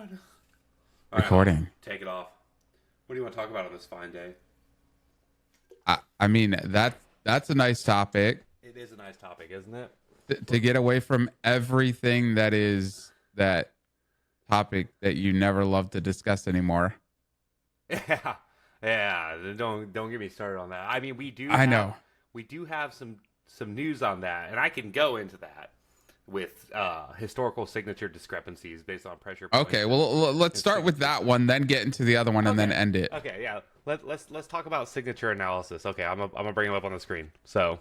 God. All right, Recording. take it off. What do you want to talk about on this fine day? I mean that's a nice topic It is a nice topic, isn't it? to get away from everything that is that topic that you never love to discuss anymore. Yeah, yeah. Don't get me started on that. I mean, I know. we do have some news on that, and I can go into that with historical signature discrepancies based on pressure Okay, points well let's and start with signature that stuff. one, then get into the other one, and then Okay, end it. okay, yeah. Let's talk about signature analysis. Okay, I'm gonna bring them up on the screen. So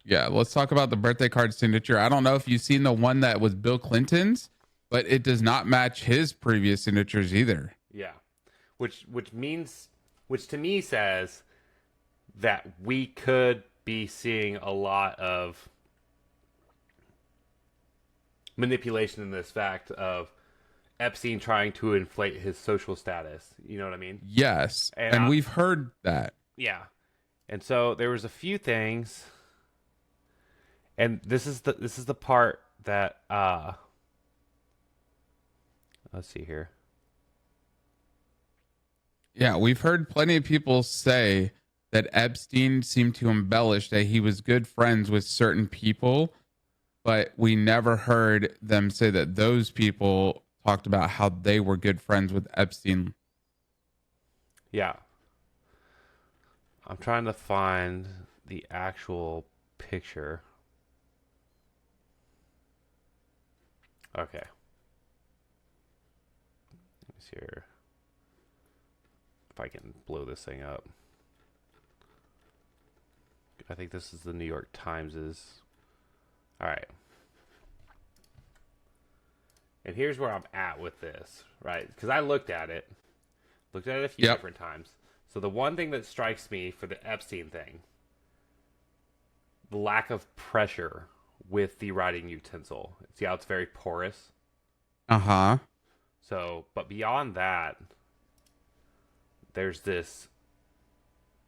Yeah, let's talk about the birthday card signature. I don't know if you've seen the one that was Bill Clinton's, but it does not match his previous signatures either. yeah, which means which to me says that we could be seeing a lot of manipulation in this fact of Epstein trying to inflate his social status. You know what I mean? Yes, And and we've heard that. yeah, and so there was a few things, and this is the part that let's see here. Yeah, we've heard plenty of people say that Epstein seemed to embellish that he was good friends with certain people, but we never heard them say that those people talked about how they were good friends with Epstein. Yeah, I'm trying to find the actual picture. Okay, let me see here if I can blow this thing up. I think this is the New York Times's. All right. And here's where I'm at with this, right? Because I looked at it a few Yep. different times. So the one thing that strikes me for the Epstein thing, the lack of pressure with the writing utensil. See how it's very porous? Uh-huh. So, but beyond that, there's this.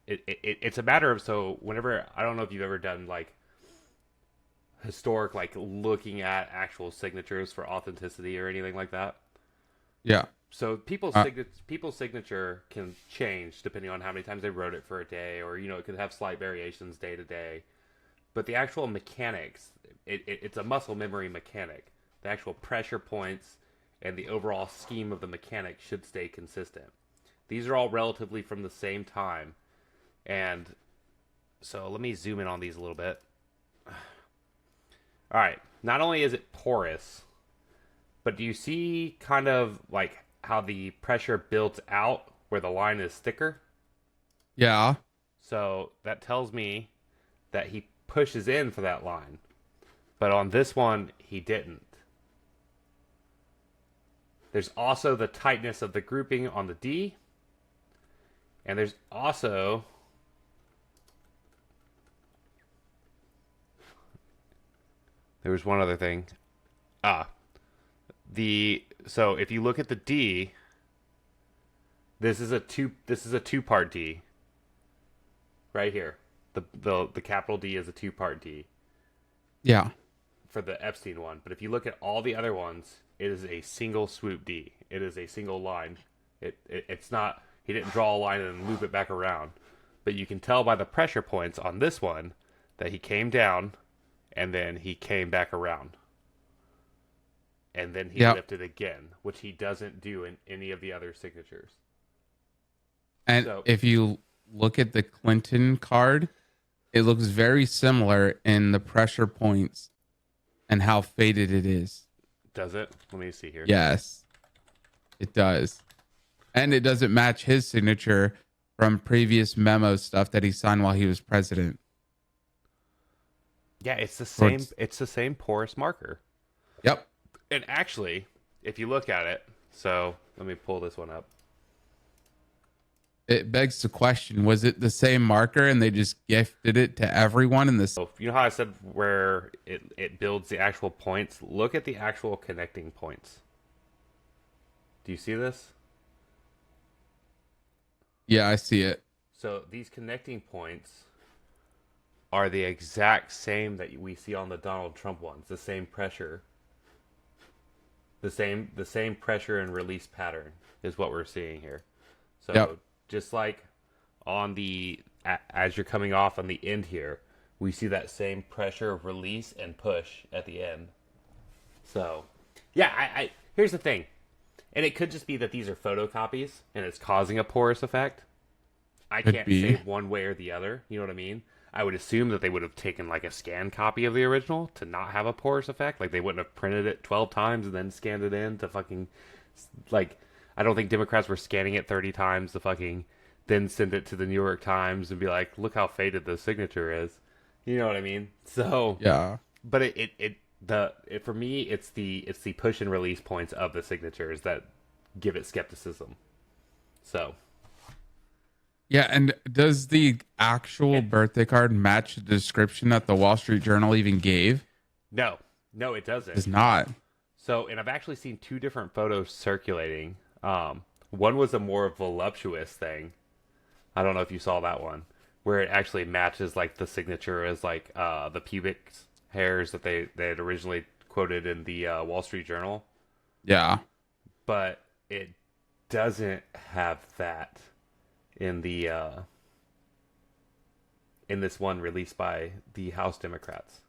It's a matter of, so whenever, I don't know if you've ever done like historic, like looking at actual signatures for authenticity or anything like that. Yeah. So Uh, people's signature can change depending on how many times they wrote it for a day, or it could have slight variations day to day. But the actual mechanics, it's a muscle memory mechanic. The actual pressure points and the overall scheme of the mechanic should stay consistent. These are all relatively from the same time, and so let me zoom in on these a little bit. All right, not only is it porous, but do you see kind of like how the pressure builds out where the line is thicker? yeah. So that tells me that he pushes in for that line. But on this one, he didn't. There's also the tightness of the grouping on the D. And there's also there was one other thing. Ah, the so if you look at the D, this is a two-part D right here. The capital D is a two-part D Yeah. for the Epstein one. But if you look at all the other ones, it is a single swoop D. It is a single line. It's not. He didn't draw a line and loop it back around. But you can tell by the pressure points on this one that he came down and then he came back around. And then he Yeah. lifted again, which he doesn't do in any of the other signatures. And So, if you look at the Clinton card, it looks very similar in the pressure points and how faded it is. does it? Let me see here. Yes, it does. And it doesn't match his signature from previous memo stuff that he signed while he was president. Yeah, it's the same. Towards- It's the same porous marker. Yep. And actually, if you look at it, so let me pull this one up. It begs the question, was it the same marker and they just gifted it to everyone in this? So you know how I said where it builds the actual points? Look at the actual connecting points. Do you see this? Yeah, I see it. So these connecting points are the exact same that we see on the Donald Trump ones, the same pressure. The same pressure and release pattern is what we're seeing here. Yep. So just like on as you're coming off on the end here, we see that same pressure of release and push at the end. So yeah, I here's the thing, and it could just be that these are photocopies and it's causing a porous effect. I Could can't say be. one way or the other. You know what I mean? I would assume that they would have taken like a scan copy of the original to not have a porous effect. Like they wouldn't have printed it 12 times and then scanned it in to fucking like. I don't think Democrats were scanning it 30 times to fucking then send it to the New York Times and be like, look how faded the signature is. You know what I mean? So Yeah. but for me it's the push and release points of the signatures that give it skepticism. So Yeah, and does the actual and, birthday card match the description that the Wall Street Journal even gave? no, it doesn't. It's not. So, and I've actually seen two different photos circulating. One was a more voluptuous thing. I don't know if you saw that one, where it actually matches like the signature as like the pubic hairs that they had originally quoted in the Wall Street Journal, Yeah. but it doesn't have that in the in this one released by the House Democrats.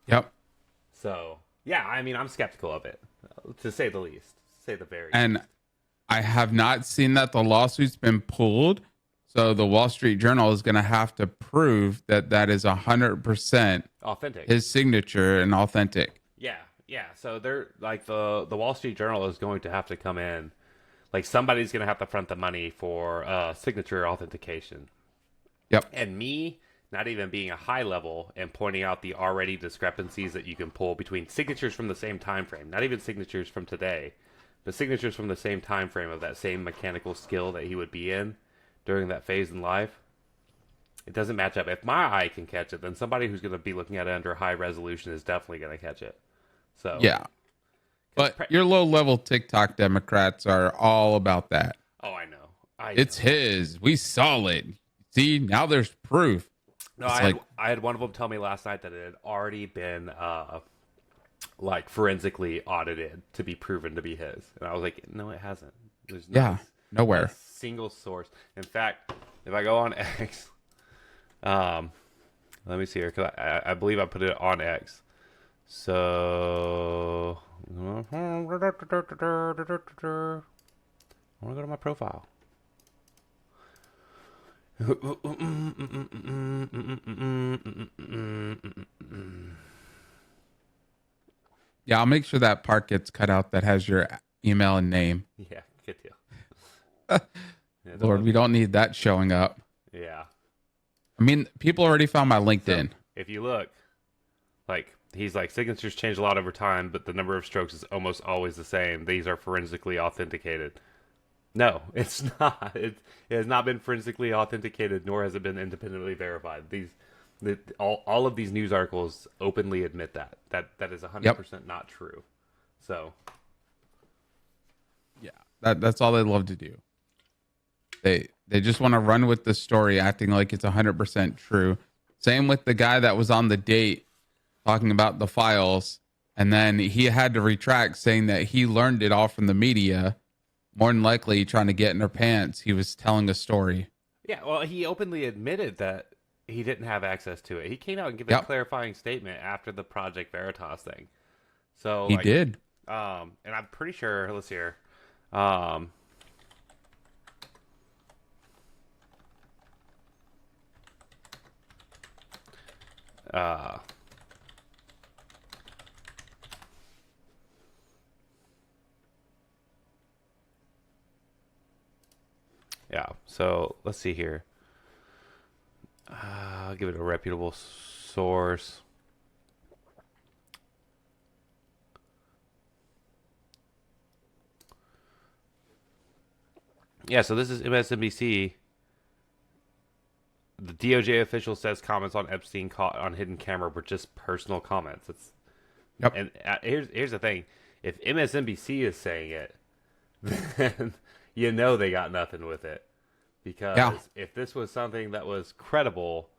Yep. So yeah, I mean, I'm skeptical of it, to say the least. Say the very And least. I have not seen that the lawsuit's been pulled. So the Wall Street Journal is going to have to prove that that is 100% Authentic. his signature and authentic. Yeah, yeah. So they're like the Wall Street Journal is going to have to come in. Like somebody's going to have to front the money for signature authentication. Yep. And me not even being a high level and pointing out the already discrepancies that you can pull between signatures from the same time frame, not even signatures from today, but signatures from the same time frame of that same mechanical skill that he would be in during that phase in life. It doesn't match up. If my eye can catch it, then somebody who's going to be looking at it under high resolution is definitely going to catch it. So Yeah. But your low level TikTok Democrats are all about that. oh, I know. It's his. We saw it. See, now there's proof. No, It's I had one of them tell me last night that it had already been like forensically audited to be proven to be his, and I was like, no, it hasn't. There's Yeah, nowhere. not a single source. In fact, if I go on X, let me see here because I believe I put it on X. So I want to go to my profile. Yeah, I'll make sure that part gets cut out that has your email and name. Yeah, good deal. Yeah, Lord, we don't need that showing up. Yeah. I mean, people already found my LinkedIn. So, if you look, like, he's like, signatures change a lot over time, but the number of strokes is almost always the same. These are forensically authenticated. No, it's not. It has not been forensically authenticated, nor has it been independently verified. All of these news articles openly admit that is 100% not true. So, Yeah, that's all they love to do. They just want to run with the story, acting like it's 100% true. Same with the guy that was on the date talking about the files, and then he had to retract, saying that he learned it all from the media. More than likely, trying to get in her pants, he was telling a story. yeah, well, he openly admitted that he didn't have access to it. He came out and gave a clarifying statement after the Project Veritas thing. So He did. and I'm pretty sure. Let's see here. Uh, yeah. So let's see here. I'll give it a reputable source. Yeah, so this is MSNBC. The DOJ official says comments on Epstein caught on hidden camera were just personal comments. It's Yep. and here's the thing: if MSNBC is saying it, then you know they got nothing with it. Because if this was something that was credible,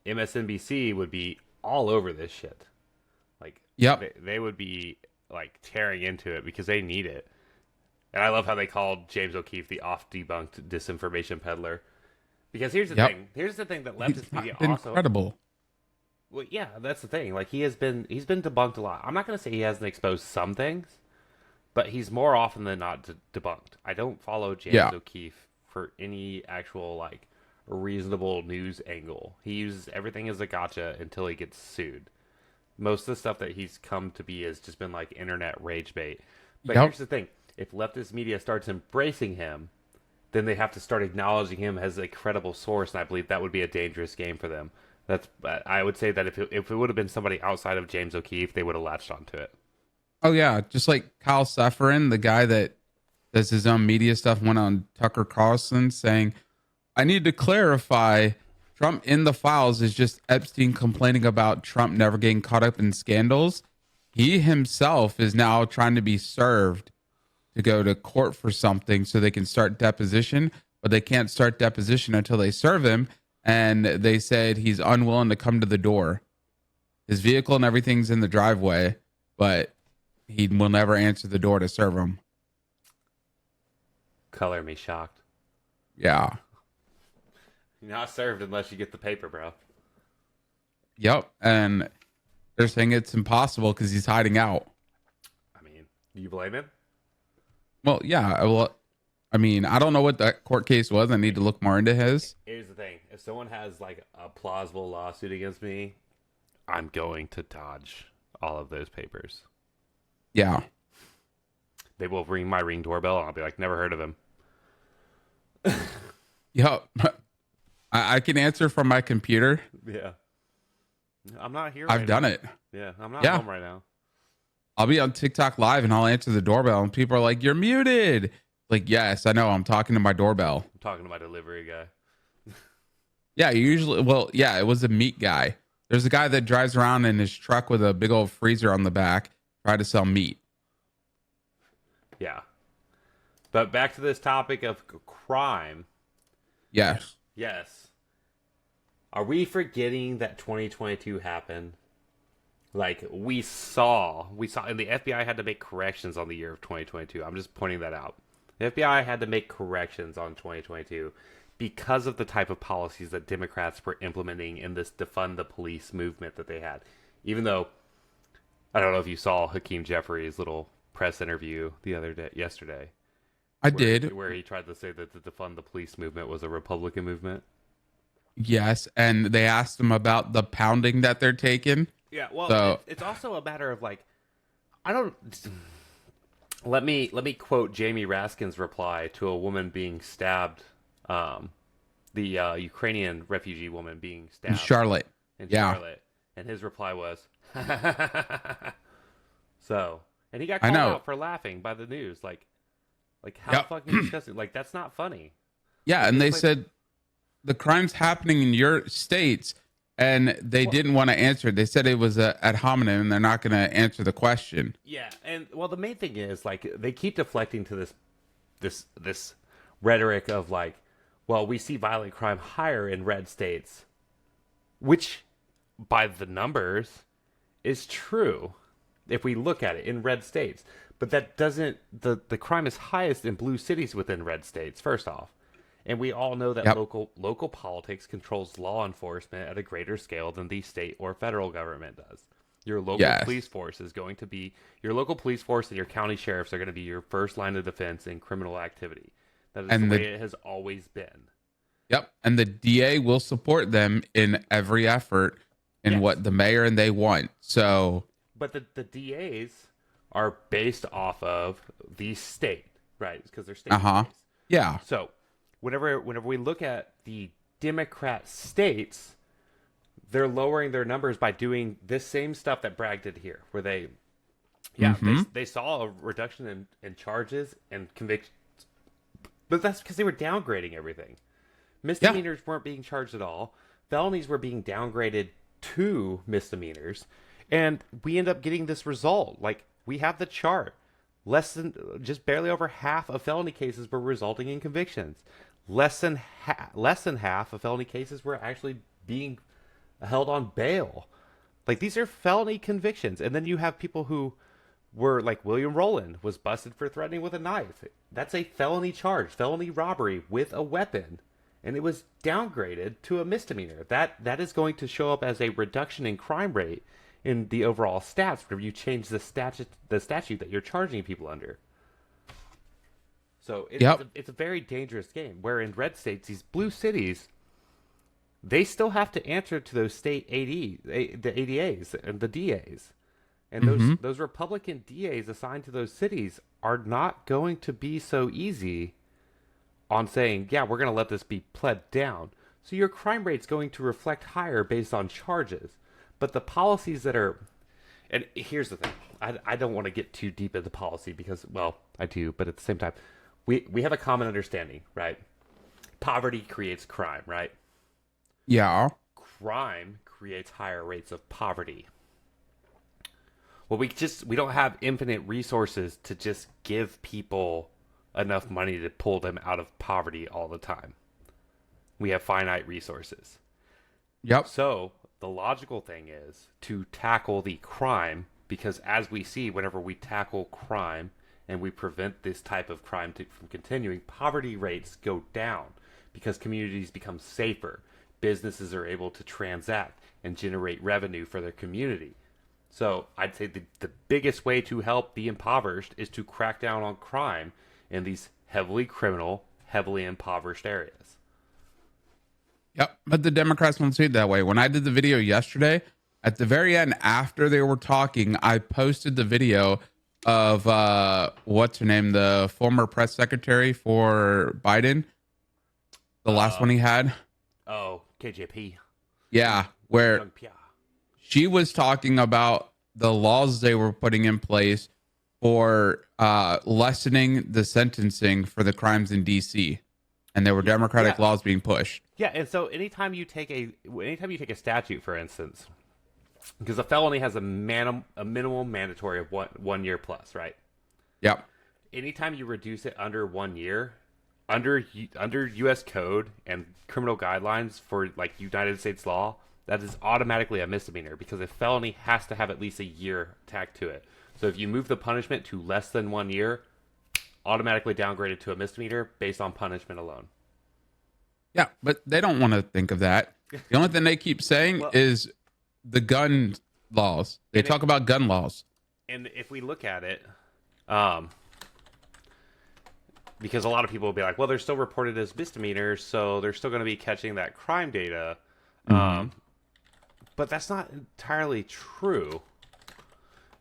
MSNBC would be all over this shit. Like, Yep. they would be like tearing into it because they need it. And I love how they called James O'Keefe the oft-debunked disinformation peddler. Because here's the Yep. thing. Here's the thing that He's leftist media been also. credible. Well, yeah, that's the thing. Like he's been debunked a lot. I'm not gonna say he hasn't exposed some things, but he's more often than not debunked. I don't follow James Yeah. O'Keefe for any actual like reasonable news angle. He uses everything as a gotcha until he gets sued. Most of the stuff that he's come to be has just been like internet rage bait. But Yep. here's the thing: if leftist media starts embracing him, then they have to start acknowledging him as a credible source, and I believe that would be a dangerous game for them. That's I would say that if it would have been somebody outside of James O'Keefe, they would have latched onto it. Oh yeah, just like Kyle Sufferin, the guy that does his own media stuff, went on Tucker Carlson saying, "I need to clarify, Trump in the files is just Epstein complaining about Trump never getting caught up in scandals. He himself is now trying to be served to go to court for something so they can start deposition, but they can't start deposition until they serve him. And they said he's unwilling to come to the door. His vehicle and everything's in the driveway, but he will never answer the door to serve him." Color me shocked. Yeah. You're not served unless you get the paper, bro. Yep. And they're saying it's impossible because he's hiding out. I mean, do you blame him? Well, yeah. Well, I mean, I don't know what that court case was. I need to look more into his. Here's the thing: if someone has like a plausible lawsuit against me, I'm going to dodge all of those papers. Yeah. They will ring my Ring doorbell, and I'll be like, "Never heard of him." Yep. I can answer from my computer. Yeah, I'm not here. I've done it. Yeah, I'm not Yeah. home right now. I'll be on TikTok live and I'll answer the doorbell and people are like, "You're muted." Like, yes, I know. I'm talking to my doorbell. I'm talking to my delivery guy. Yeah, usually, well, yeah, it was a meat guy. There's a guy that drives around in his truck with a big old freezer on the back, trying to sell meat. Yeah, but back to this topic of crime. Yes. Yes. Are we forgetting that 2022 happened? Like we saw, and the FBI had to make corrections on the year of 2022. I'm just pointing that out. The FBI had to make corrections on 2022 because of the type of policies that Democrats were implementing in this defund the police movement that they had. Even though, I don't know if you saw Hakeem Jeffrey's little press interview yesterday. I did. Where he tried to say that the defund the police movement was a Republican movement. Yes. And they asked him about the pounding that they're taking. Yeah, well, So- it's also a matter of like, I don't. Let me quote Jamie Raskin's reply to a woman being stabbed, the Ukrainian refugee woman being stabbed In Charlotte. in Yeah. Charlotte, and his reply was, so, and he got I called know. out for laughing by the news, like how Yep. fucking disgusting, like that's not funny. Yeah. And they It's like- said the crime's happening in your states and they didn't want to answer it. They said it was ad hominem and they're not going to answer the question. Yeah, and well, the main thing is like they keep deflecting to this rhetoric of like, well, we see violent crime higher in red states, which by the numbers is true if we look at it in red states. But that doesn't the crime is highest in blue cities within red states, first off. And we all know that Yep. local politics controls law enforcement at a greater scale than the state or federal government does. Your local Yes. police force is going to be your local police force and your county sheriffs are going to be your first line of defense in criminal activity. That is And the the- way it has always been. Yep. And the DA will support them in every effort in Yes. what the mayor and they want. So, But the DAs are based off of the state, right? Because they're state Uh-huh. DAs. yeah. So, whenever we look at the Democrat states, they're lowering their numbers by doing this same stuff that Bragg did here, where they saw a reduction in charges and convictions, but that's because they were downgrading everything. Misdemeanors weren't being charged at all. Felonies were being downgraded to misdemeanors, and we end up getting this result. Like we have the chart. Just barely over half of felony cases were resulting in convictions. Less than half of felony cases were actually being held on bail. Like these are felony convictions, and then you have people who were like William Rowland was busted for threatening with a knife. That's a felony charge, felony robbery with a weapon, and it was downgraded to a misdemeanor. That is going to show up as a reduction in crime rate in the overall stats whenever you change the statute that you're charging people under. So Yep. it's a very dangerous game. Where in red states, these blue cities, they still have to answer to those state the ADAs and the DAs. And those Republican DAs assigned to those cities are not going to be so easy on saying, yeah, we're going to let this be pled down. So your crime rate's going to reflect higher based on charges. But the policies that are, and here's the thing, I don't want to get too deep into policy because, well, I do, but at the same time, we have a common understanding, right? Poverty creates crime, right? Yeah. Crime creates higher rates of poverty. Well, we don't have infinite resources to just give people enough money to pull them out of poverty all the time. We have finite resources. Yep. So the logical thing is to tackle the crime, because as we see, whenever we tackle crime and we prevent this type of crime from continuing, poverty rates go down because communities become safer. Businesses are able to transact and generate revenue for their community. So I'd say the biggest way to help the impoverished is to crack down on crime in these heavily criminal, heavily impoverished areas. Yep. But the Democrats don't see it that way. When I did the video yesterday, at the very end, after they were talking, I posted the video of what's her name, the former press secretary for Biden, the last one he had. Oh, KJP. Yeah, where Young Pia. she was talking about the laws they were putting in place for lessening the sentencing for the crimes in DC, and there were Democratic laws being pushed. Yeah, and so anytime you take a statute, for instance, because a felony has a minimum mandatory of 1 year plus, right? Yep. Anytime you reduce it under 1 year, under U.S. code and criminal guidelines for like United States law, that is automatically a misdemeanor because a felony has to have at least a year tacked to it. So if you move the punishment to less than 1 year, automatically downgraded to a misdemeanor based on punishment alone. Yeah, but they don't want to think of that. The only thing they keep saying is the gun laws. They talk about gun laws. And if we look at it, because a lot of people will be like, well, they're still reported as misdemeanors, so they're still going to be catching that crime data. But that's not entirely true.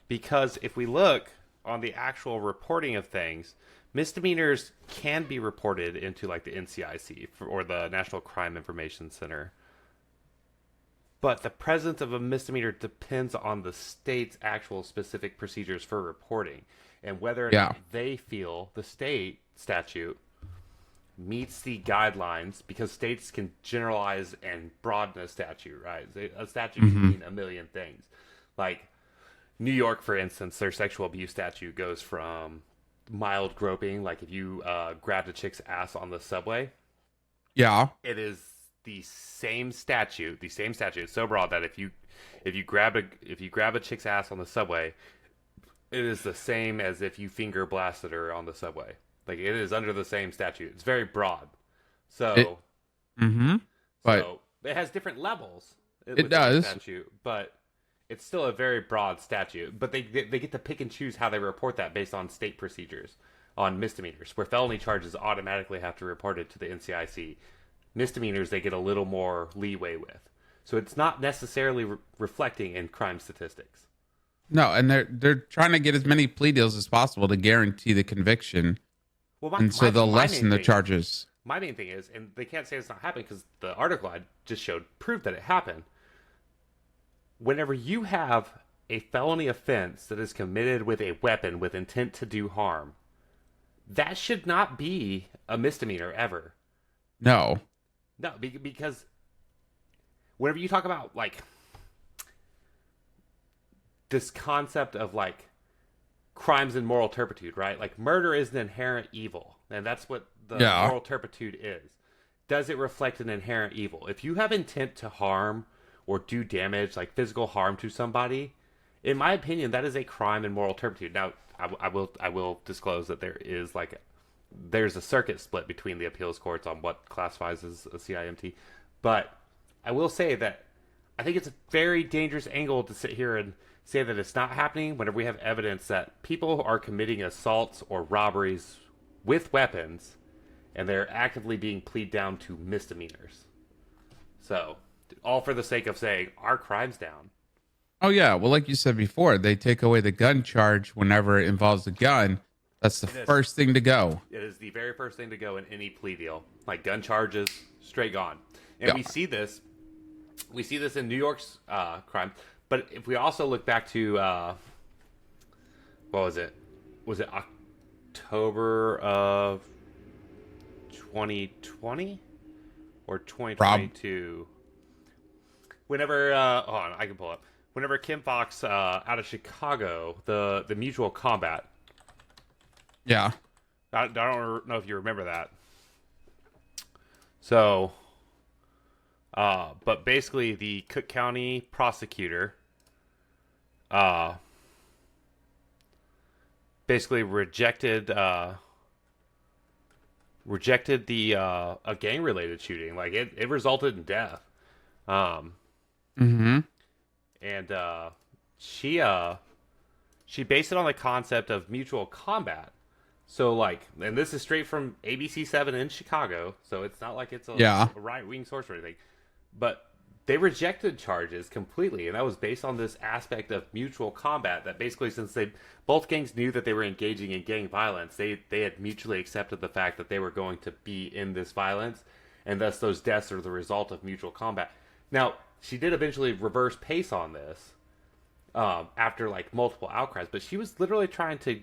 Because if we look on the actual reporting of things, misdemeanors can be reported into like the NCIC or the National Crime Information Center. But the presence of a misdemeanor depends on the state's actual specific procedures for reporting and whether or not they feel the state statute meets the guidelines, because states can generalize and broaden a statute, right? A statute can mean a million things. Like New York, for instance, their sexual abuse statute goes from mild groping, like if you grabbed a chick's ass on the subway. Yeah. It is the same statute. It's so broad that if you grab a chick's ass on the subway, it is the same as if you finger blasted her on the subway. Like, it is under the same statute. It's very broad. So, but so it has different levels. It does. Statute, but it's still a very broad statute. But they get to pick and choose how they report that based on state procedures on misdemeanors, where felony charges automatically have to report it to the NCIC. Misdemeanors, they get a little more leeway with. So it's not necessarily reflecting in crime statistics. No, and they're trying to get as many plea deals as possible to guarantee the conviction. Well, they'll lessen the charges. My main thing is, and they can't say it's not happening because the article I just showed proved that it happened. Whenever you have a felony offense that is committed with a weapon with intent to do harm, that should not be a misdemeanor ever. No, because whenever you talk about like this concept of like crimes and moral turpitude, right? Like murder is an inherent evil, and that's what the moral turpitude is. Does it reflect an inherent evil? If you have intent to harm or do damage, like physical harm to somebody, in my opinion, that is a crime in moral turpitude. Now, I will disclose that there's a circuit split between the appeals courts on what classifies as a CIMT, but I will say that I think it's a very dangerous angle to sit here and say that it's not happening whenever we have evidence that people are committing assaults or robberies with weapons and they're actively being pleaded down to misdemeanors. So, all for the sake of saying our crime's down. Oh yeah, well, like you said before, they take away the gun charge whenever it involves a gun. That's the first thing to go. It is the very first thing to go in any plea deal. Like gun charges, straight gone. And Yeah. we see this in New York's crime. But if we also look back to what was it? Was it October of 2020 or 2022? Whenever hold on, I can pull up. Whenever Kim Fox out of Chicago, the mutual combat. Yeah. I don't know if you remember that. So, but basically, the Cook County prosecutor, basically rejected the a gang related shooting. Like it resulted in death. Mm-hmm. And she based it on the concept of mutual combat. So like, and this is straight from ABC7 in Chicago, so it's not like it's a right wing source or anything. But they rejected charges completely, and that was based on this aspect of mutual combat. That basically, since both gangs knew that they were engaging in gang violence, they had mutually accepted the fact that they were going to be in this violence, and thus those deaths are the result of mutual combat. Now, she did eventually reverse pace on this after like multiple outcries, but she was literally trying to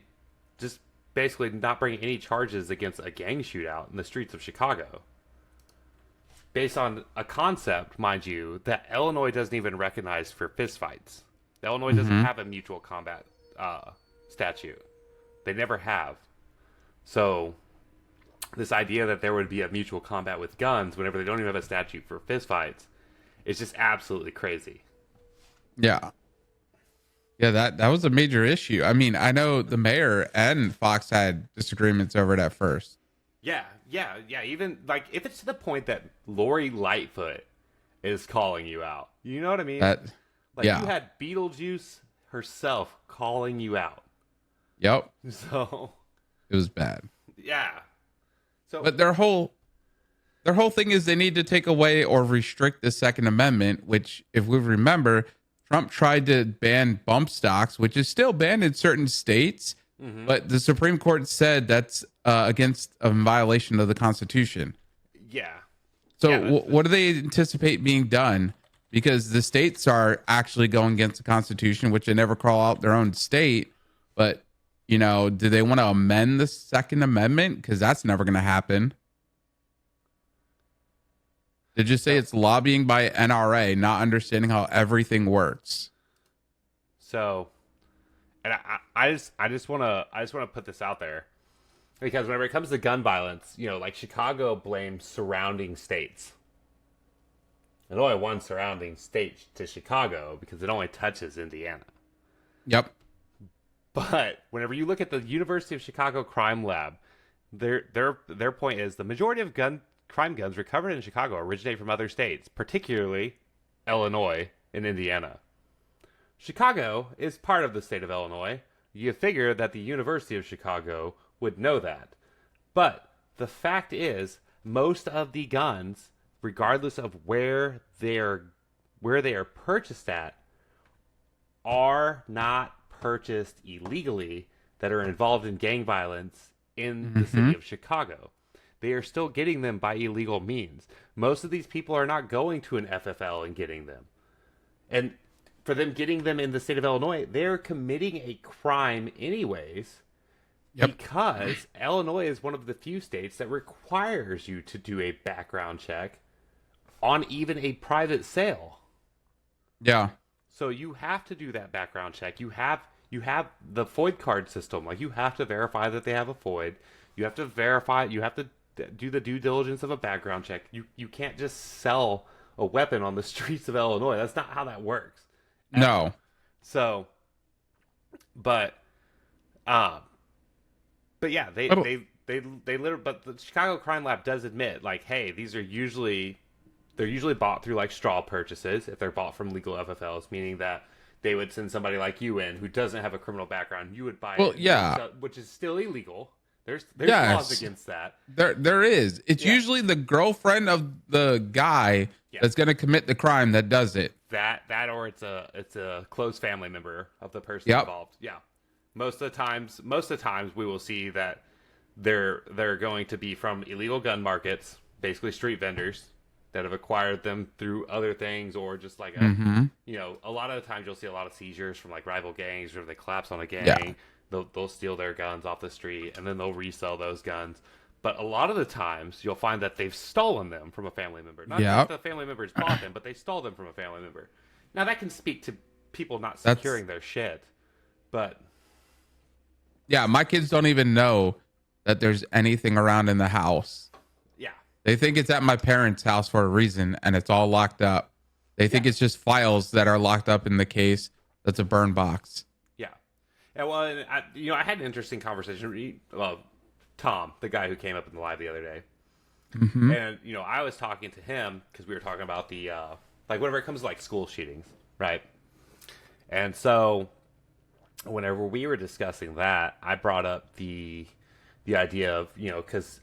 just basically not bring any charges against a gang shootout in the streets of Chicago. Based on a concept, mind you, that Illinois doesn't even recognize for fistfights. Illinois doesn't have a mutual combat statute. They never have. So, this idea that there would be a mutual combat with guns whenever they don't even have a statute for fistfights is just absolutely crazy. Yeah. Yeah, that was a major issue. I mean, I know the mayor and Fox had disagreements over it at first. Yeah. Even like if it's to the point that Lori Lightfoot is calling you out, you know what I mean? You had Beetlejuice herself calling you out. Yep. So it was bad. Yeah. So, but their whole thing is they need to take away or restrict the Second Amendment, which, if we remember, Trump tried to ban bump stocks, which is still banned in certain states, but the Supreme Court said that's against a violation of the Constitution. Yeah. So what do they anticipate being done? Because the states are actually going against the Constitution, which they never call out their own state. But, you know, do they want to amend the Second Amendment? Because that's never going to happen. They just say it's lobbying by NRA, not understanding how everything works. So, and I just want to put this out there, because whenever it comes to gun violence, you know, like Chicago blames surrounding states. There's only one surrounding state to Chicago because it only touches Indiana. Yep. But whenever you look at the University of Chicago Crime Lab, their point is the majority of crime guns recovered in Chicago originate from other states, particularly Illinois and Indiana. Chicago is part of the state of Illinois. You figure that the University of Chicago would know that. But the fact is, most of the guns, regardless of where they are purchased at, are not purchased illegally that are involved in gang violence in the city of Chicago. They are still getting them by illegal means. Most of these people are not going to an FFL and getting them. And for them getting them in the state of Illinois, they're committing a crime anyways. Yep. Because Illinois is one of the few states that requires you to do a background check on even a private sale. Yeah. So you have to do that background check. You have the FOID card system. Like, you have to verify that they have a FOID. You have to verify. You have to do the due diligence of a background check. You can't just sell a weapon on the streets of Illinois. That's not how that works. No. So But um, but yeah, I don't, they literally. But the Chicago Crime Lab does admit, like, hey, they're usually bought through like straw purchases if they're bought from legal FFLs, meaning that they would send somebody like you in who doesn't have a criminal background. You would buy well, it, and yeah, which is still illegal. There's laws yes, against that. there is. It's Yeah, usually the girlfriend of the guy yeah. that's going to commit the crime that does it. That or it's a close family member of the person Yep. involved. Yeah. Most of the times we will see that they're going to be from illegal gun markets, basically street vendors that have acquired them through other things, or just like Mm-hmm. a lot of the times you'll see a lot of seizures from like rival gangs, or if they collapse on a Yeah. gang, they'll steal their guns off the street and then they'll resell those guns. But a lot of the times you'll find that they've stolen them from a family member. Not that Yep. the family members bought them, but they stole them from a family member. Now that can speak to people not That's securing their shit, but Yeah, my kids don't even know that there's anything around in the house. yeah, They think it's at my parents' house for a reason and it's all locked up. They think yeah, it's just files that are locked up in the case that's a burn box. yeah. And well, and I had an interesting conversation. Well, Tom, the guy who came up in the live the other day, Mm-hmm. and I was talking to him because we were talking about the like whenever it comes to like school shootings, right? And so whenever we were discussing that, I brought up the idea of because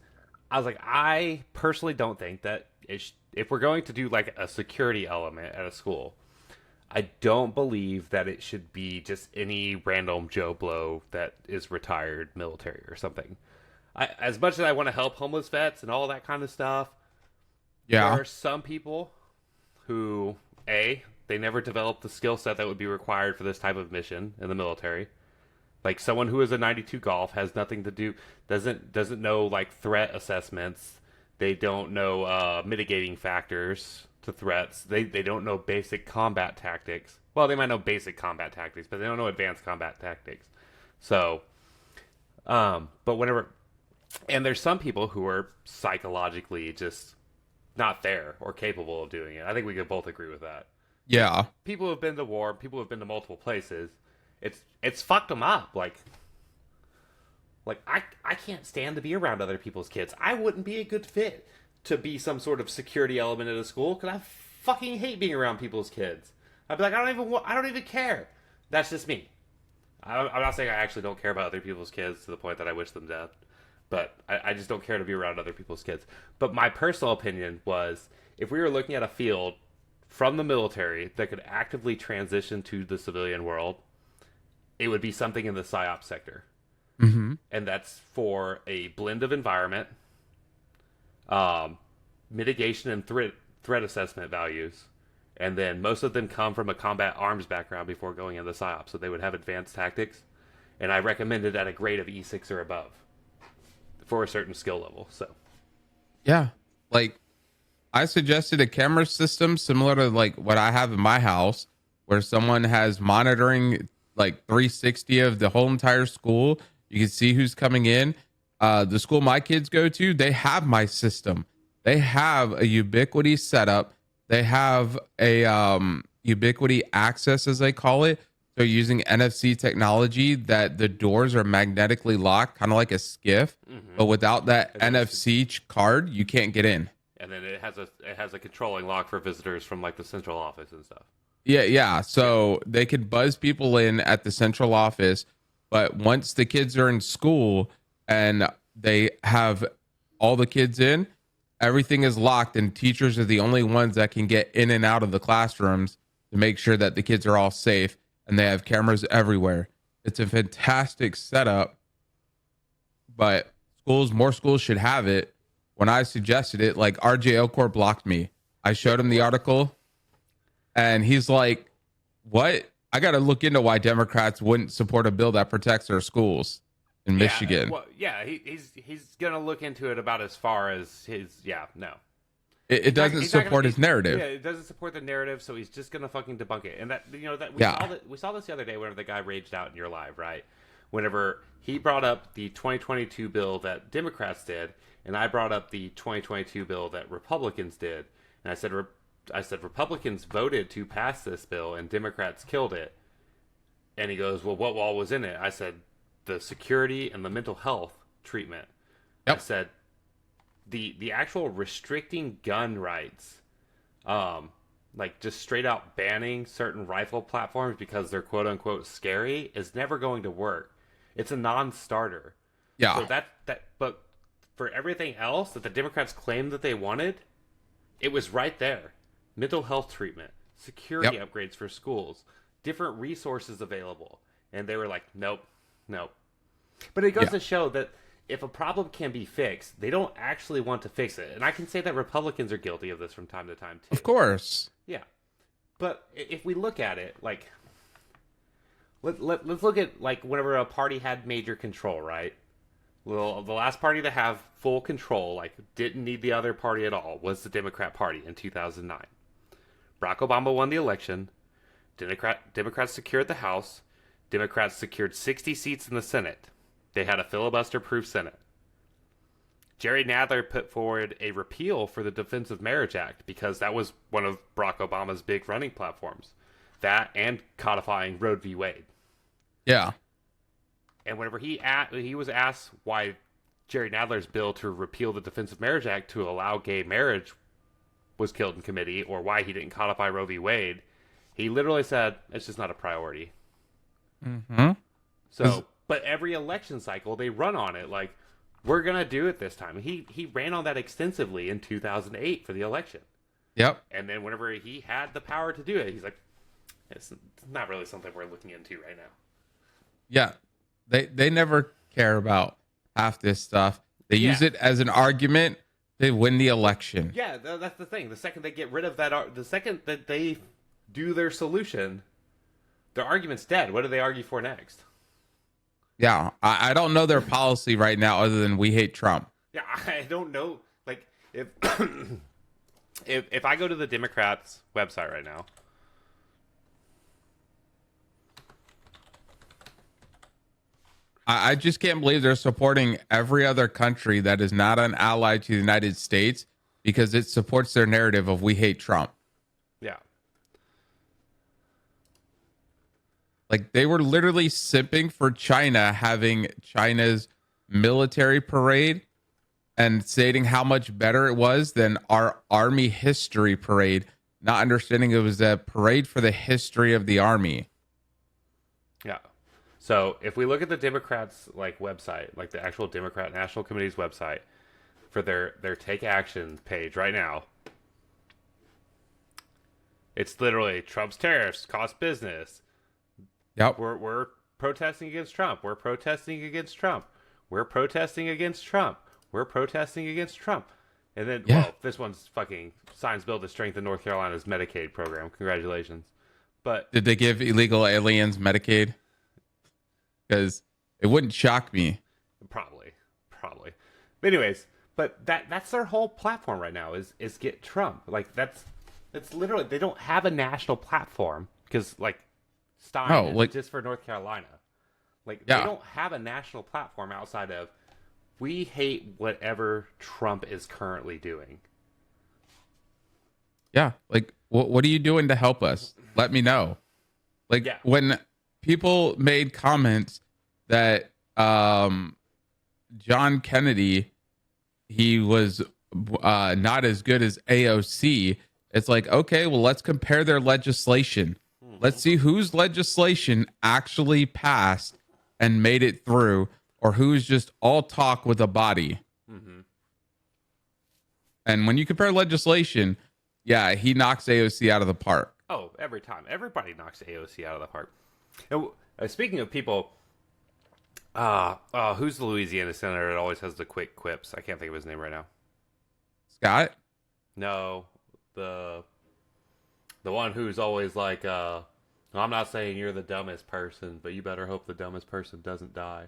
I was like, I personally don't think that if we're going to do like a security element at a school, I don't believe that it should be just any random Joe Blow that is retired military or something. As much as I want to help homeless vets and all that kind of stuff, there Yeah. are some people who they never developed the skill set that would be required for this type of mission in the military. Like someone who is a 92 golf has nothing to do, doesn't know like threat assessments. They don't know mitigating factors to threats. They don't know basic combat tactics. Well, they might know basic combat tactics, but they don't know advanced combat tactics. So, but whenever, and there's some people who are psychologically just not there or capable of doing it. I think we could both agree with that. Yeah. People who have been to war, people who have been to multiple places, it's fucked them up. Like I can't stand to be around other people's kids. I wouldn't be a good fit to be some sort of security element at a school because I fucking hate being around people's kids. I'd be like, I don't even care. That's just me. I'm not saying I actually don't care about other people's kids to the point that I wish them death, but I just don't care to be around other people's kids. But my personal opinion was, if we were looking at a field from the military that could actively transition to the civilian world, it would be something in the psyop sector, Mm-hmm. and that's for a blend of environment, um, mitigation and threat assessment values, and then most of them come from a combat arms background before going into psyop, so they would have advanced tactics, and I recommended at a grade of E6 or above for a certain skill level. So Yeah. Like I suggested a camera system similar to like what I have in my house where someone has monitoring like 360 of the whole entire school. You can see who's coming in. The school my kids go to, they have my system. They have a ubiquity setup. They have a ubiquity access, as they call it. So using NFC technology that the doors are magnetically locked, kind of like a skiff, but without that And then NFC card, you can't get in. and then it has a controlling lock for visitors from like the central office and stuff. Yeah. So they could buzz people in at the central office, but once the kids are in school and they have all the kids in, everything is locked, and teachers are the only ones that can get in and out of the classrooms to make sure that the kids are all safe. And they have cameras everywhere. It's a fantastic setup, but more schools should have it. When I suggested it, like RJ Elcor blocked me. I showed him the article, and he's like, "What? I got to look into why Democrats wouldn't support a bill that protects our schools in Michigan." Well, yeah, he's gonna look into it about as far as his no. It doesn't He's not support his narrative. Yeah, it doesn't support the narrative, so he's just gonna fucking debunk it. And that that Yeah. we saw this the other day whenever the guy raged out in your live, right? Whenever he brought up the 2022 bill that Democrats did, and I brought up the 2022 bill that Republicans did, and I said Republicans voted to pass this bill and Democrats killed it. And he goes, well, what all was in it? I said, the security and the mental health treatment. I Yep. said, the actual restricting gun rights, um, like just straight out banning certain rifle platforms because they're quote unquote scary is never going to work. It's a non-starter. So Yeah. but for everything else that the Democrats claimed that they wanted, it was right there. Mental health treatment, security Yep. upgrades for schools, different resources available. And they were like, nope, nope. But it goes Yeah. to show that if a problem can be fixed, they don't actually want to fix it. And I can say that Republicans are guilty of this from time to time, too. Of course. Yeah. But if we look at it, like, let's look at, like, whenever a party had major control, right? Well, the last party to have full control, like, didn't need the other party at all, was the Democrat Party in 2009. Barack Obama won the election. Democrats secured the House. Democrats secured 60 seats in the Senate. They had a filibuster-proof Senate. Jerry Nadler put forward a repeal for the Defense of Marriage Act because that was one of Barack Obama's big running platforms. That and codifying Roe v. Wade. Yeah. And whenever he was asked why Jerry Nadler's bill to repeal the Defense of Marriage Act to allow gay marriage was killed in committee, or why he didn't codify Roe v. Wade, he literally said it's just not a priority. Mm-hmm. So, but every election cycle they run on it like we're gonna do it this time. He ran on that extensively in 2008 for the election, Yep. and then whenever he had the power to do it, he's like, it's not really something we're looking into right now. Yeah. They never care about half this stuff. They use Yeah. it as an argument to win the election. Yeah, that's the thing. The second they get rid of the second that they do their solution, their argument's dead. What do they argue for next? Yeah. I don't know their policy right now other than we hate Trump. Yeah, I don't know. Like if if I go to the Democrats' website right now, I just can't believe they're supporting every other country that is not an ally to the United States because it supports their narrative of we hate Trump. yeah, Like they were literally simping for China having China's military parade and stating how much better it was than our army history parade, not understanding it was a parade for the history of the army. yeah. So if we look at the Democrats' like website, like the actual Democrat National Committee's website, for their take action page right now, it's literally Trump's tariffs cost business. Yep. We're protesting against Trump. We're protesting against Trump. We're protesting against Trump. We're protesting against Trump. And then, Yeah. well, this one's fucking signs bill to strengthen North Carolina's Medicaid program. Congratulations. But Did they give illegal aliens Medicaid? Because it wouldn't shock me. probably. But anyways, but that's their whole platform right now is get Trump. Like that's literally they don't have a national platform because like Stein Oh, is like- just for North Carolina. Like Yeah. they don't have a national platform outside of we hate whatever Trump is currently doing. Yeah. Like, what are you doing to help us? Let me know. Like, Yeah. when people made comments that John Kennedy, he was not as good as AOC, it's like, okay, well, let's compare their legislation. Let's see whose legislation actually passed and made it through, or who's just all talk with a body. Mm-hmm. And when you compare legislation, yeah, he knocks AOC out of the park. Oh, every time. Everybody knocks AOC out of the park. And, speaking of people, who's the Louisiana senator that always has the quick quips? I can't think of his name right now. Scott? No, the one who's always like, I'm not saying you're the dumbest person, but you better hope the dumbest person doesn't die.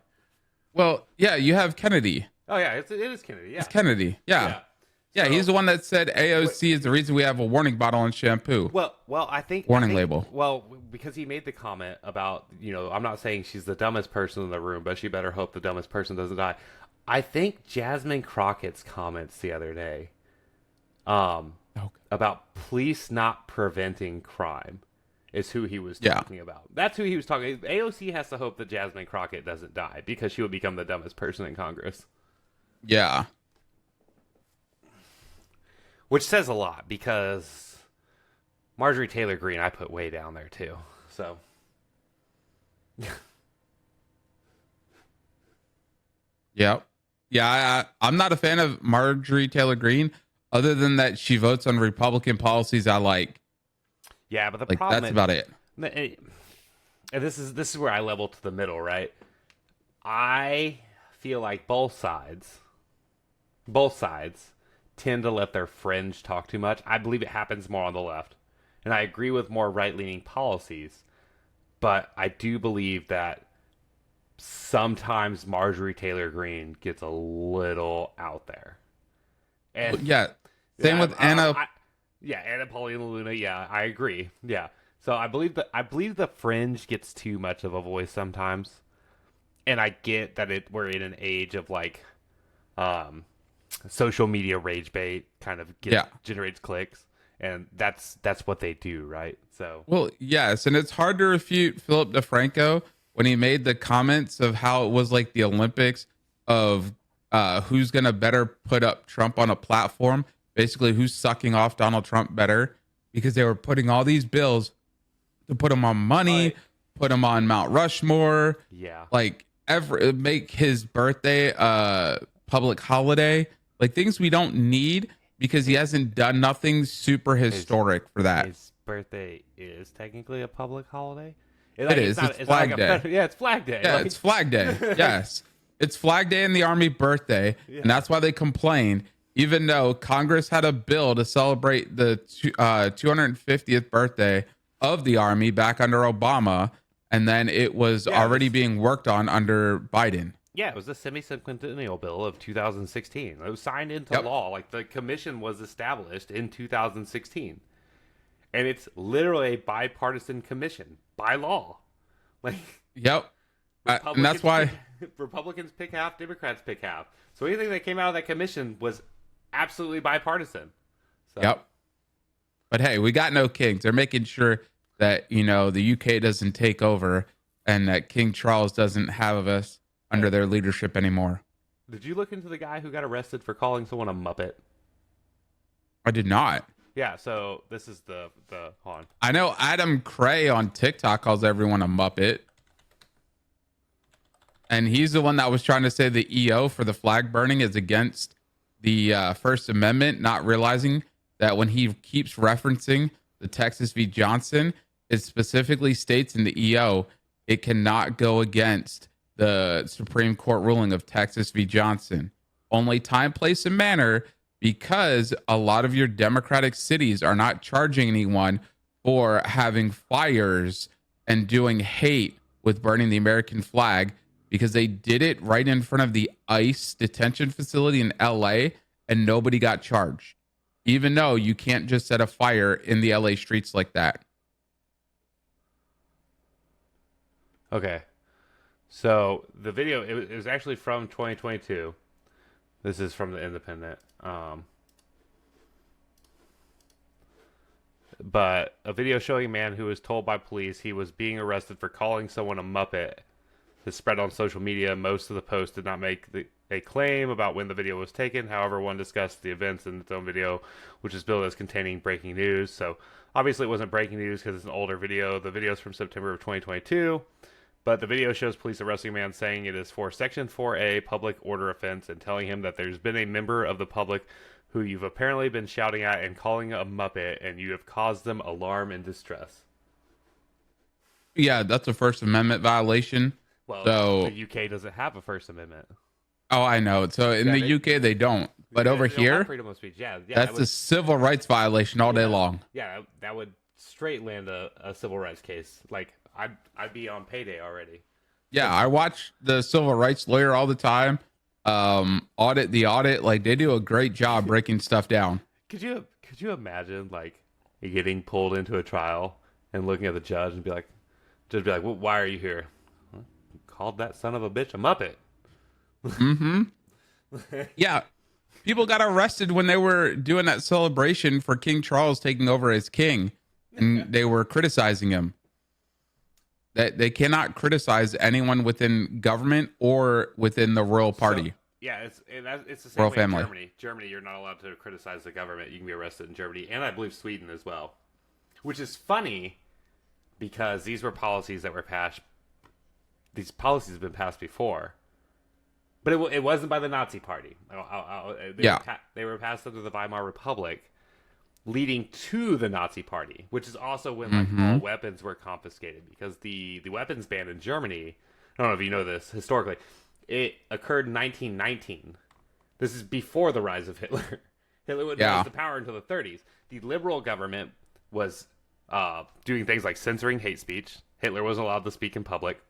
Well, yeah, you have Kennedy. Oh yeah, it is Kennedy. Yeah, It's Kennedy. Yeah. Yeah, So- he's the one that said AOC is the reason we have a warning bottle on shampoo. Well, I think Warning I think- label. Well, because he made the comment about, I'm not saying she's the dumbest person in the room, but she better hope the dumbest person doesn't die. I think Jasmine Crockett's comments the other day, Okay. about police not preventing crime. is who he was Yeah. talking about. That's who he was talking. AOC has to hope that Jasmine Crockett doesn't die because she would become the dumbest person in Congress. Yeah. Which says a lot because Marjorie Taylor Greene I put way down there too. So Yeah. Yeah. I'm not a fan of Marjorie Taylor Greene, other than that she votes on Republican policies I like. yeah, but the Like, problem that's about it. And this is where I level to the middle, right? I feel like both sides tend to let their fringe talk too much. I believe it happens more on the left. And I agree with more right-leaning policies, but I do believe that sometimes Marjorie Taylor Greene gets a little out there. And Yeah. Same with Anna. Anna Paulina Luna. Yeah, I agree. Yeah. So I believe the fringe gets too much of a voice sometimes. And I get that we're in an age of like social media rage bait kind of generates clicks, and that's what they do, right? So Well, yes, and it's hard to refute Philip DeFranco when he made the comments of how it was like the Olympics of who's going to better put up Trump on a platform, basically who's sucking off Donald Trump better, because they were putting all these bills to put him on money, put him on Mount Rushmore, like make his birthday a public holiday, like things we don't need because he hasn't done nothing super historic for that. His birthday is technically a public holiday. It is. It's Flag Day. Yeah, it's Flag Day. Yeah, it's Flag Day. Yes. It's Flag Day and the Army birthday. Yeah. And that's why they complained, even though Congress had a bill to celebrate the 250th birthday of the Army back under Obama. And then it was already being worked on under Biden. Yeah, it was the semi-cinquentennial bill of 2016. It was signed into law. Like, the commission was established in 2016. And it's literally a bipartisan commission by law. Like, and that's why Republicans pick half, Democrats pick half. So anything that came out of that commission was absolutely bipartisan. So. But hey, we got no kings. They're making sure that, the UK doesn't take over and that King Charles doesn't have us under their leadership anymore. Did you look into the guy who got arrested for calling someone a Muppet? I did not. Yeah, so this is the hold on. I know Adam Cray on TikTok calls everyone a Muppet. And he's the one that was trying to say the EO for the flag burning is against the First Amendment, not realizing that when he keeps referencing the Texas v. Johnson, it specifically states in the EO it cannot go against the Supreme Court ruling of Texas v. Johnson. Only time, place, and manner, because a lot of your Democratic cities are not charging anyone for having fires and doing hate with burning the American flag, because they did it right in front of the ICE detention facility in LA and nobody got charged, even though you can't just set a fire in the LA streets like that. Okay. So the video, it was actually from 2022. This is from the Independent. But a video showing a man who was told by police he was being arrested for calling someone a Muppet has spread on social media. Most of the posts did not make a claim about when the video was taken. However, one discussed the events in its own video, which is billed as containing breaking news. So obviously it wasn't breaking news because it's an older video. The video is from September of 2022. But the video shows police arresting a man saying it is for Section 4A public order offense and telling him that there's been a member of the public who you've apparently been shouting at and calling a Muppet, and you have caused them alarm and distress. Yeah, that's a First Amendment violation. Well, so, the UK doesn't have a First Amendment. Oh, I know. So in the UK, they don't. But over here, freedom of speech. Yeah, that's a civil rights violation all day long. Yeah, that would straight land a civil rights case. Like, I'd be on payday already. Yeah, I watch the civil rights lawyer all the time. Audit. Like, they do a great job breaking stuff down. Could you imagine, like, getting pulled into a trial and looking at the judge and be like, well, why are you here? Called that son of a bitch a Muppet. Mm-hmm. Yeah. People got arrested when they were doing that celebration for King Charles taking over as king. and they were criticizing him. That they cannot criticize anyone within government or within the royal party. So, yeah, it's the same Royal way family. in Germany. Germany, you're not allowed to criticize the government. You can be arrested in Germany, and I believe Sweden as well. Which is funny because these were policies that were passed. These policies have been passed before, but it wasn't by the Nazi Party. They were passed under the Weimar Republic, leading to the Nazi Party, which is also when like all weapons were confiscated because the weapons ban in Germany. I don't know if you know this historically. It occurred in 1919. This is before the rise of Hitler. Hitler would rise to power until the 30s. The liberal government was doing things like censoring hate speech. Hitler wasn't allowed to speak in public,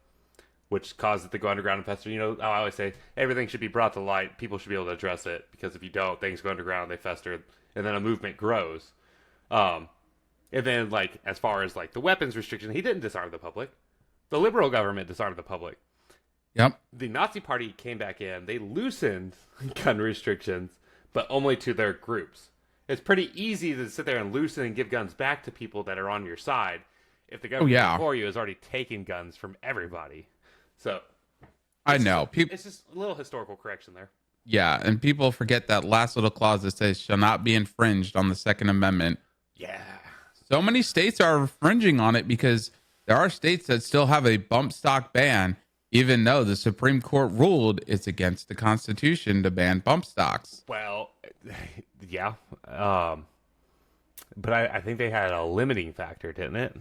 which caused it to go underground and fester. You know, I always say everything should be brought to light. People should be able to address it because if you don't, things go underground, they fester, and then a movement grows. And then, like, as far as like the weapons restriction, he didn't disarm the public. The liberal government disarmed the public. Yep. The Nazi Party came back in. They loosened gun restrictions, but only to their groups. It's pretty easy to sit there and loosen and give guns back to people that are on your side if the government before you has already taken guns from everybody. So I know. It's just a little historical correction there. Yeah, and people forget that last little clause that says shall not be infringed on the Second Amendment. Yeah. So many states are infringing on it because there are states that still have a bump stock ban, even though the Supreme Court ruled it's against the Constitution to ban bump stocks. Well, yeah. But I think they had a limiting factor, didn't it?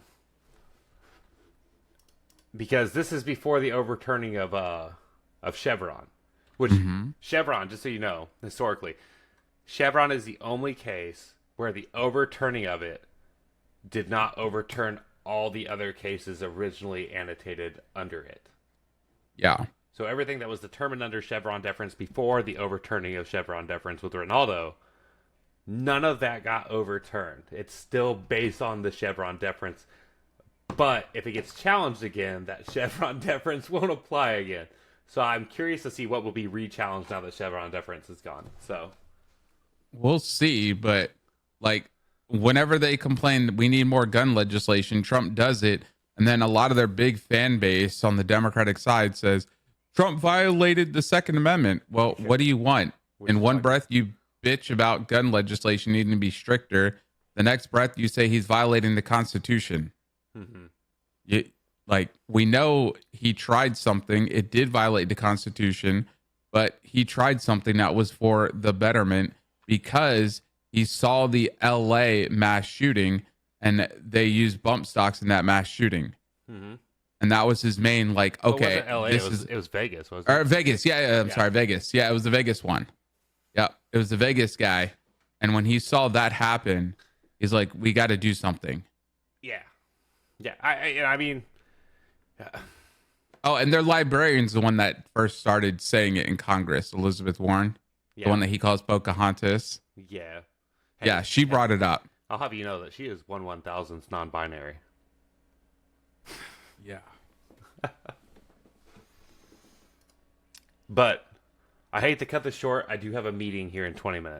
Because this is before the overturning of Chevron. Which, Chevron, just so you know, historically, Chevron is the only case where the overturning of it did not overturn all the other cases originally annotated under it. Yeah. So everything that was determined under Chevron deference before the overturning of Chevron deference with Ronaldo, none of that got overturned. It's still based on the Chevron deference. But if it gets challenged again, that Chevron deference won't apply again. So I'm curious to see what will be re-challenged now that Chevron deference is gone. So we'll see, but like whenever they complain we need more gun legislation, Trump does it, and then a lot of their big fan base on the Democratic side says Trump violated the Second Amendment. Well, what do you want? In one breath you bitch about gun legislation needing to be stricter. The next breath you say he's violating the Constitution. We know he tried something. It did violate the Constitution, but he tried something that was for the betterment because he saw the LA mass shooting and they used bump stocks in that mass shooting. And that was his main, like, okay, it LA, it was Vegas, wasn't it? Or Vegas. I'm sorry, Vegas. Yeah, it was the Vegas one. Yeah, it was the Vegas guy. And when he saw that happen, he's like, we got to do something. Yeah. Yeah. I mean, oh, and their librarian's the one that first started saying it in Congress, Elizabeth Warren, the one that he calls Pocahontas. Yeah. Hey, yeah, she brought it up. I'll have you know that she is 1/1000th non-binary. Yeah. But I hate to cut this short. I do have a meeting here in 20 minutes.